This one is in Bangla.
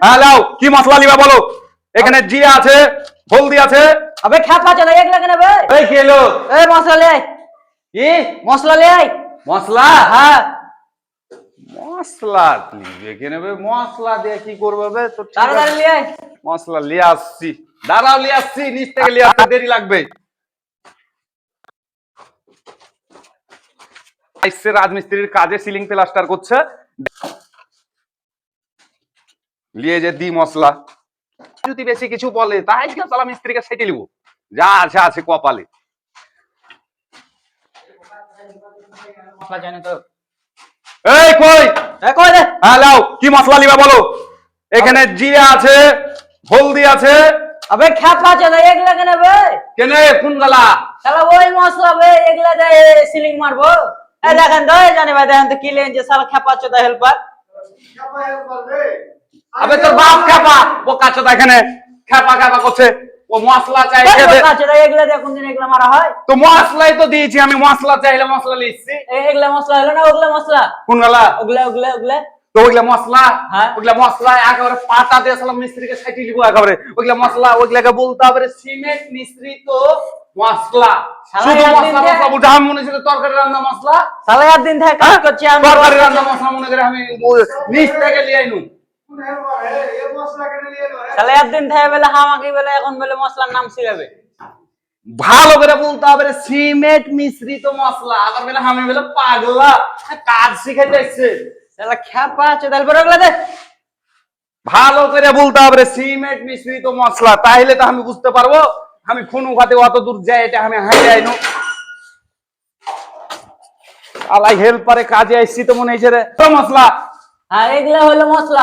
হ্যাঁ লাও, কি মশলা নিবা বলো? এখানে জিরা আছে, হলদি আছে। আবে খ্যাপা চোদা এক লাগে না বে। এই কি এলো? এই মশলা লে আয়, কি মশলা লে আয়। মশলা? হ্যাঁ মশলা নিবে কেন বে? মশলা দিয়ে কি করবে বে? তো ঠিক তাড়াতাড়ি আছে, লে আয়। মশলা নিয়ে আসছি। দাঁড়াও, নিয়ে আসছি, নিচ থেকে নিয়ে আসতে দেরি লাগবে। আইসে রাজমিস্ত্রির কাজে সিলিং প্লাস্টার করছে, নিয়ে যে দি মশলা। যদি বেশি কিছু বলে তাই সালা মিস্ত্রিকে সেটে নিব, যা আছে আছে কপালে। মশলা জানি তো। এই কই? এ কই দে। হ্যাঁ লাও, কি মশলা নিবা বলো? এখানে জিরা আছে, হলদি আছে। আবে খ্যাপা চোদা এক লাগে না বে। কেন কোন গালা? শালা ওই মশলা বে এগুলা দে সিলিং মারবো। এই দেখেন তো এই জানি ভাই দেখেন তো কি লেন যে শালা খ্যাপা চোদা হেল্পার। আবে তোর বাপ খেপা, বোকা চোদা এখানে খেপা খেপা করছে। ও মশলা চাই খেতে। খ্যাপা চোদা এগুলা দিয়ে কোনদিন এগুলা মারা হয়? তো মশলাই তো দিয়েছি আমি, মশলা চাইলে মশলা লিখছি। এগুলা মশলা হলো না ওগুলা মশলা? কোন গালা? ওগুলা ওগুলা ওগুলা তো ওইগুলা মশলা? হ্যাঁ। ওইগুলা মশলা একেবারে পাতা দিয়ে সালাম মিস্ত্রিকে সাইটি দিব একেবারে। ওইগুলা মশলা, ওইগুলাকে বলতে হবে সিমেন্ট মিস্ত্রি তো মশলা। শালা শুধু একদিন মশলা যে- মশলা বুঝা আমি মনে ছিল তরকারি রান্না মশলা। শালা একদিন থেকে কাজ করছি আমি। তরকারি রান্না মশলা মনে করে আমি নিচ থেকে লিয়ে আইনু। শালা একদিন থেকে বলে হামাকি বলে এখন বলে মশলার নাম ছিলাবে। ভালো করে বলতে হবে সিমেন্ট মিশ্রিত মশলা। আবার বলে আমি বলে পাগলা, কাজ শিখাইতে এসছে। শালা খ্যাপা চোদা হেল্পার ওগুলা দে। ভালো করে বলতে হবে সিমেন্ট মিশ্রিত মশলা, তাইলে তো আমি বুঝতে পারবো। আমি খুনু খাতে অত দূর যাই, এটা আমি হাইটে আইনু। আলাই হেল্পারে কাজে আইছি তো মনে হয়েছে রে। তো মশলা হ্যাঁ এগুলা হলো মশলা।